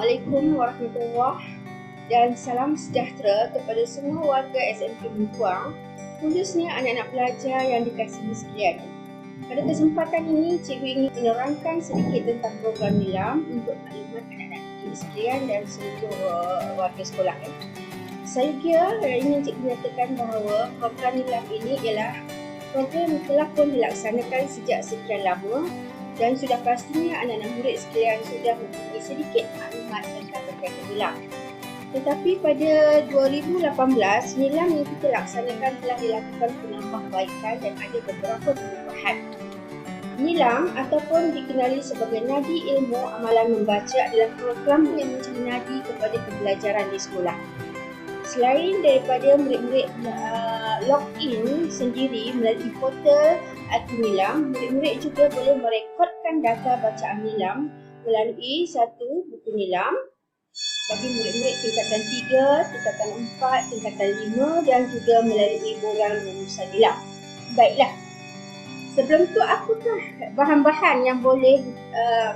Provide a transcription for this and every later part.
Assalamualaikum warahmatullahi dan salam sejahtera kepada semua warga SMK Bengkuang, khususnya anak-anak pelajar yang dikasihi sekalian. Pada kesempatan ini, cikgu ingin menerangkan sedikit tentang program NILAM untuk maklumat anak-anak didik sekalian dan seluruh warga sekolah. Saya kira ingin cikgu nyatakan bahawa program NILAM ini ialah program yang telah pun dilaksanakan sejak sekian lama dan sudah pastinya anak-anak murid sekalian sudah mempunyai sedikit maklumat tentang berkaitan NILAM. Tetapi pada 2018, NILAM yang kita laksanakan telah dilakukan penambahbaikan dan ada beberapa perubahan. NILAM ataupun dikenali sebagai Nadi Ilmu Amalan Membaca adalah program yang menjadi nadi kepada pembelajaran di sekolah. Selain daripada murid-murid login sendiri melalui portal NILAM, murid-murid juga boleh merekodkan data bacaan NILAM melalui satu buku NILAM bagi murid-murid tingkatan 3, tingkatan 4, tingkatan 5 dan juga melalui borang rumusan NILAM. Baiklah, sebelum tu apakah bahan-bahan yang boleh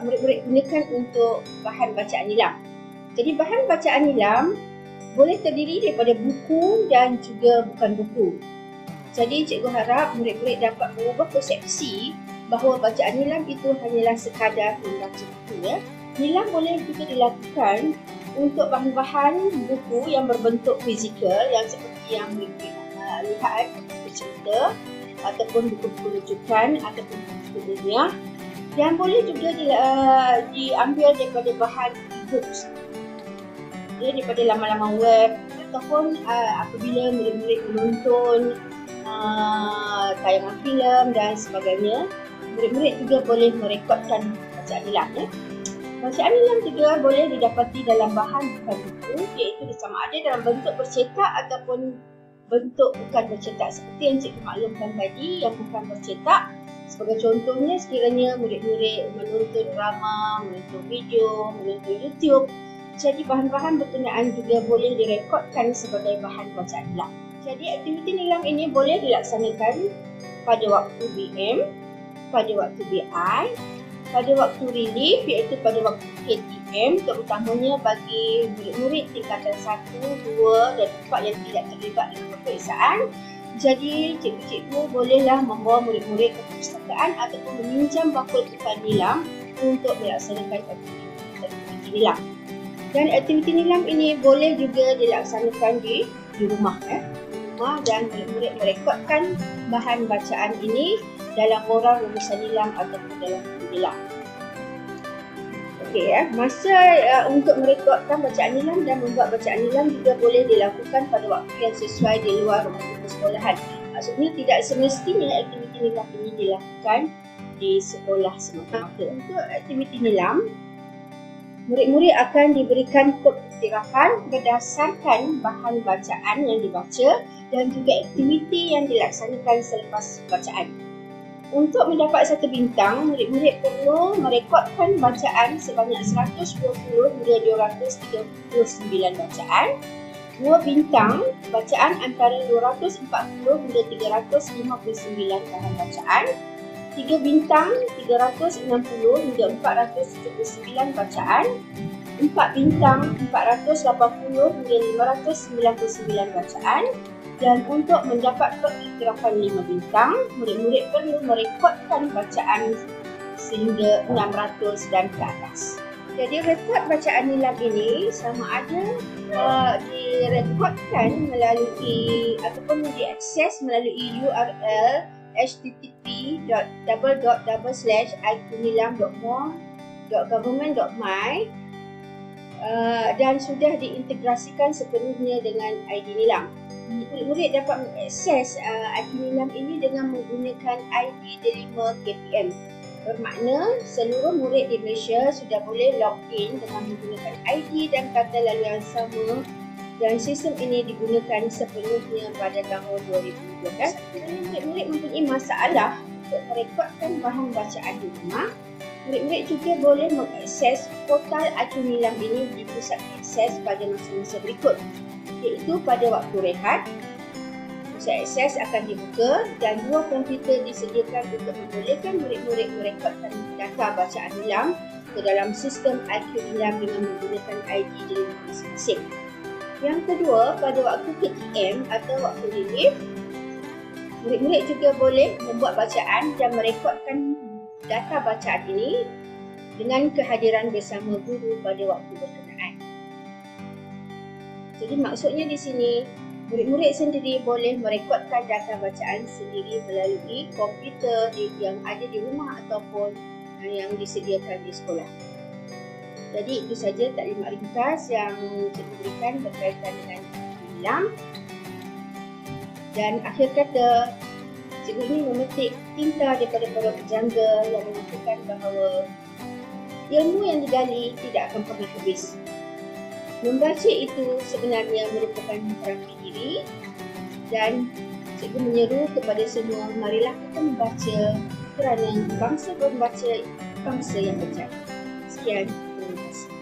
murid-murid gunakan untuk bahan bacaan NILAM? Jadi bahan bacaan NILAM boleh terdiri daripada buku dan juga bukan buku. Jadi cikgu harap murid-murid dapat mengubah persepsi bahawa bacaan NILAM itu hanyalah sekadar membaca buku. NILAM boleh juga dilakukan untuk bahan-bahan buku yang berbentuk fizikal yang seperti yang murid-murid lihat, buku cerita ataupun buku-buku rujukan ataupun buku ilmiah, dan boleh juga diambil daripada bahan e-books, daripada laman-laman web ataupun apabila murid-murid menonton tayangan filem dan sebagainya, murid-murid juga boleh merekodkan bacaan NILAM. Bacaan NILAM juga boleh didapati dalam bahan bukan buku, iaitu sama ada dalam bentuk bercetak ataupun bentuk bukan bercetak, seperti yang cikgu maklumkan tadi, yang bukan bercetak. Sebagai contohnya, sekiranya murid-murid menonton drama, menonton video, menonton YouTube, jadi bahan-bahan berkenaan juga boleh direkodkan sebagai bahan bacaan NILAM. Jadi aktiviti NILAM ini boleh dilaksanakan pada waktu BM, pada waktu BI, pada waktu relief iaitu pada waktu KTM, terutamanya bagi murid-murid tingkatan 1, 2 dan 4 yang tidak terlibat dalam peperiksaan. Jadi cikgu-cikgu bolehlah membawa murid-murid ke perpustakaan ataupun meminjam fakultas NILAM untuk melaksanakan aktiviti NILAM. Dan aktiviti NILAM ini boleh juga dilaksanakan di rumah, dan murid-murid merekodkan bahan bacaan ini dalam borang rumusan NILAM ataupun dalam buku NILAM. Masa untuk merekodkan bacaan NILAM dan membuat bacaan NILAM juga boleh dilakukan pada waktu yang sesuai di luar rumah persekolahan. Maksudnya tidak semestinya aktiviti NILAM ini dilakukan di sekolah semata-mata. Untuk aktiviti NILAM, murid-murid akan diberikan kod iktirafan berdasarkan bahan bacaan yang dibaca dan juga aktiviti yang dilaksanakan selepas bacaan. Untuk mendapat 1 bintang, murid-murid perlu merekodkan bacaan sebanyak 120 hingga 239 bacaan. 2 bintang, bacaan antara 240 hingga 359 bahan bacaan. 3 bintang, 360 hingga 479 bacaan. 4 bintang, 480 hingga 599 bacaan. Dan untuk mendapat periktirafan 5 bintang, murid-murid perlu merekodkan bacaan sehingga 600 dan ke atas. Jadi rekod bacaan NILAM ini sama ada direkodkan melalui ataupun diakses melalui URL http://ikunilam.mo.government.my dan sudah diintegrasikan sepenuhnya dengan ID NILAM. Murid-murid dapat mengakses ID NILAM ini dengan menggunakan ID D5 KPM. Bermakna seluruh murid di Malaysia sudah boleh login dengan menggunakan ID dan kata lalu yang sama, dan sistem ini digunakan sepenuhnya pada tahun 2012. Jika murid-murid mempunyai masalah untuk merekodkan bahan bacaan di rumah, murid-murid juga boleh mengakses portal ID NILAM ini di pusat akses pada masa-masa berikut, iaitu pada waktu rehat. Pusat akses akan dibuka dan 2 komputer disediakan untuk membolehkan murid-murid merekodkan data bacaan NILAM ke dalam sistem IQ Nilam dengan menggunakan ID diri masing-masing. Yang kedua, pada waktu KTM atau waktu relief, murid-murid juga boleh membuat bacaan dan merekodkan data bacaan ini dengan kehadiran bersama guru pada waktu berkenaan. Jadi maksudnya di sini, murid-murid sendiri boleh merekodkan data bacaan sendiri melalui komputer yang ada di rumah ataupun yang disediakan di sekolah. Jadi itu saja taklimat ringkas yang cikgu berikan berkaitan dengan Nilam. Dan akhir kata, cikgu ini memetik tinta daripada para pejangga yang mengatakan bahawa ilmu yang digali tidak akan pernah habis. Membaca itu sebenarnya merupakan terapi diri, dan cikgu menyeru kepada semua, marilah kita membaca kerana bangsa membaca, bangsa yang berjaya. Sekian, terima kasih.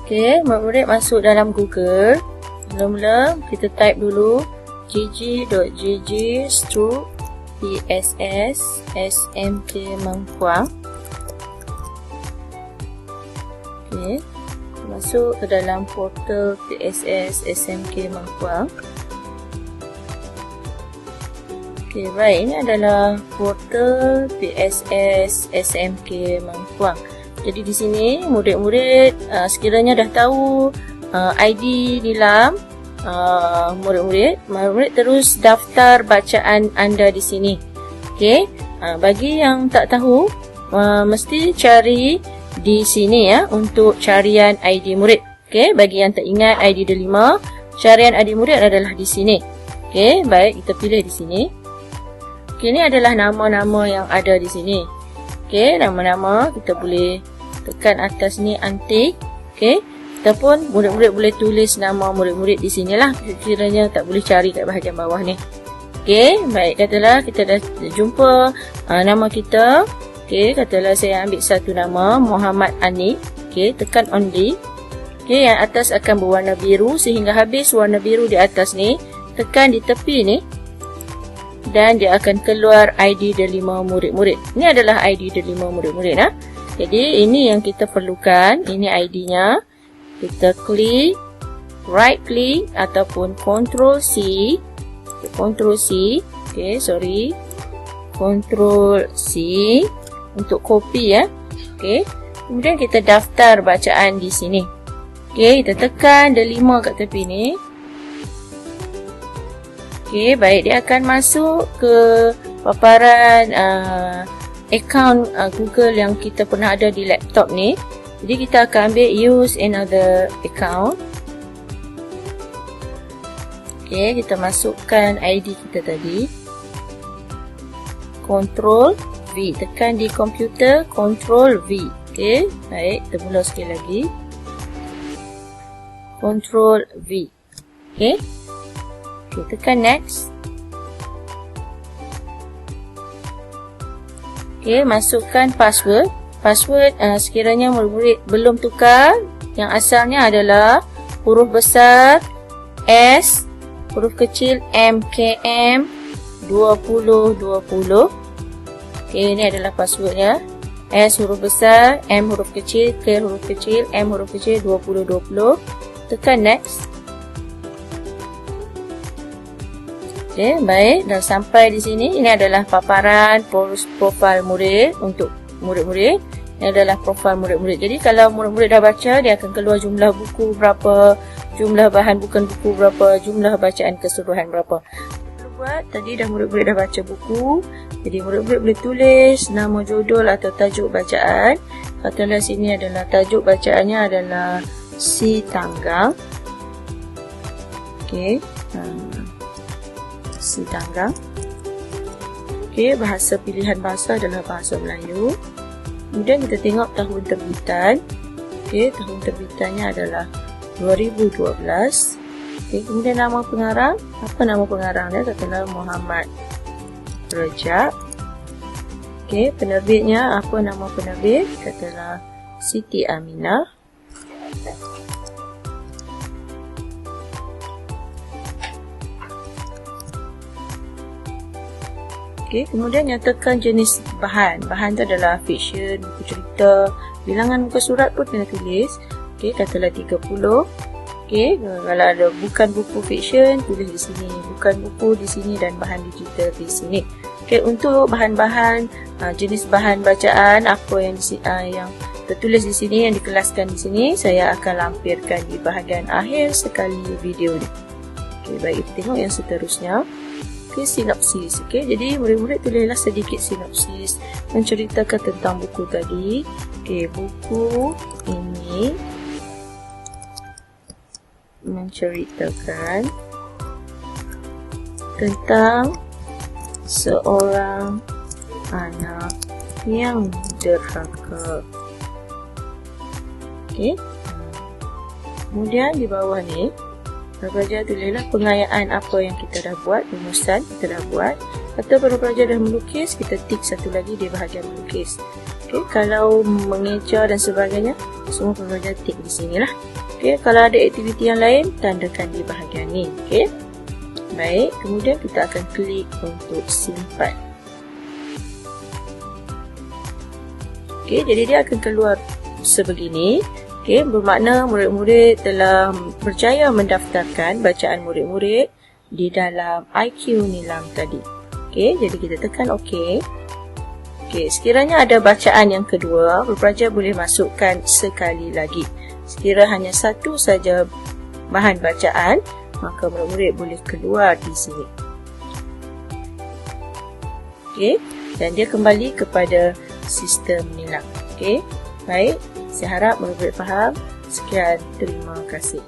Okey, murid-murid masuk dalam Google. Mula-mula kita type dulu gg.gg/PSS SMK Mangkuang. Okey, masuk ke dalam portal PSS SMK Mangkuang. Okey, baik, ini adalah portal PSS SMK Mangkuang. Jadi di sini murid-murid sekiranya dah tahu ID Nilam, murid-murid terus daftar bacaan anda di sini. Okey, bagi yang tak tahu, mesti cari di sini ya untuk carian ID murid. Okey, bagi yang tak ingat ID Delima, carian ID murid adalah di sini. Okey, baik, kita pilih di sini. Okey, ini adalah nama-nama yang ada di sini. Okey, nama-nama kita boleh tekan atas ni antik. Okey, ataupun murid-murid boleh tulis nama murid-murid di sini lah, kiranya tak boleh cari kat bahagian bawah ni. Okey, baik, katalah kita dah jumpa nama kita. Okey, katalah saya ambil satu nama, Muhammad Anik. Okey, tekan only. Okey, yang atas akan berwarna biru sehingga habis warna biru di atas ni. Tekan di tepi ni dan dia akan keluar ID Delima murid-murid. Ini adalah ID Delima murid-murid. Jadi ini yang kita perlukan, ini ID-nya. Kita klik, right click ataupun Ctrl C. Ctrl C. Okey, sorry. Ctrl C untuk copy ya. Okey. Kemudian kita daftar bacaan di sini. Okey, kita tekan Delima kat tepi ni. Okey, baik, dia akan masuk ke paparan akaun Google yang kita pernah ada di laptop ni. Jadi kita akan ambil use another account. Okey, kita masukkan ID kita tadi. Ctrl V, tekan di komputer Ctrl V. Okey, baik, kita mula sekali lagi. Ctrl V. Okey. Okey, tekan next. Okey, masukkan password. Password sekiranya murid-murid belum tukar, yang asalnya adalah huruf besar S, huruf kecil MKM 2020. Okey, ini adalah passwordnya. S huruf besar, M huruf kecil, K huruf kecil, M huruf kecil 2020. Tekan next. Okey, baik, dah sampai di sini. Ini adalah paparan profil murid untuk murid-murid. Ini adalah profil murid-murid. Jadi kalau murid-murid dah baca, dia akan keluar jumlah buku berapa, jumlah bahan bukan buku berapa, jumlah bacaan keseluruhan berapa. Buat tadi murid-murid dah baca buku, jadi murid-murid boleh tulis nama judul atau tajuk bacaan. Katalah sini adalah tajuk bacaannya adalah Si Tanggang. Okey, Si Tanggang. Okey, bahasa pilihan bahasa adalah bahasa Melayu. Kemudian kita tengok tahun terbitan. Okey, tahun terbitannya adalah 2012. Okay, kemudian nama pengarang, apa nama pengarang dia? Katalah Muhammad Rajab. Okay, penerbitnya, apa nama penerbit? Katalah Siti Aminah. Okay, kemudian nyatakan jenis bahan. Bahan tu adalah fiksyen, buku cerita, bilangan muka surat pun kena tulis. Okay, katalah 30. Okay, kalau ada bukan buku fiksyen, tulis di sini. Bukan buku di sini dan bahan digital di sini. Okay, untuk bahan-bahan, jenis bahan bacaan, apa yang tertulis di sini, yang dikelaskan di sini, saya akan lampirkan di bahagian akhir sekali video ni. Okay, baik, kita tengok yang seterusnya. Okay, sinopsis. Okay, jadi murid-murid tulislah sedikit sinopsis menceritakan tentang buku tadi. Okay, buku ini menceritakan tentang seorang anak yang derhaka. Okey. Kemudian di bawah ni, pelajar tulislah pengayaan apa yang kita dah buat, rumusan kita dah buat. Atau para pelajar dah melukis, kita tik satu lagi di bahagian melukis. Okey, kalau mengeja dan sebagainya, semua pelajar tik di sini lah. Okay, kalau ada aktiviti yang lain, tandakan di bahagian ni. Okay. Baik, kemudian kita akan klik untuk simpan. Okay, jadi dia akan keluar sebegini. Okay, bermakna murid-murid telah berjaya mendaftarkan bacaan murid-murid di dalam IQ Nilam tadi. Okay, jadi kita tekan OK. Okay, sekiranya ada bacaan yang kedua, pelajar boleh masukkan sekali lagi. Sekira hanya satu saja bahan bacaan, maka murid-murid boleh keluar di sini. Okey, dan dia kembali kepada sistem Nilam. Okey, baik. Saya harap murid-murid faham. Sekian, terima kasih.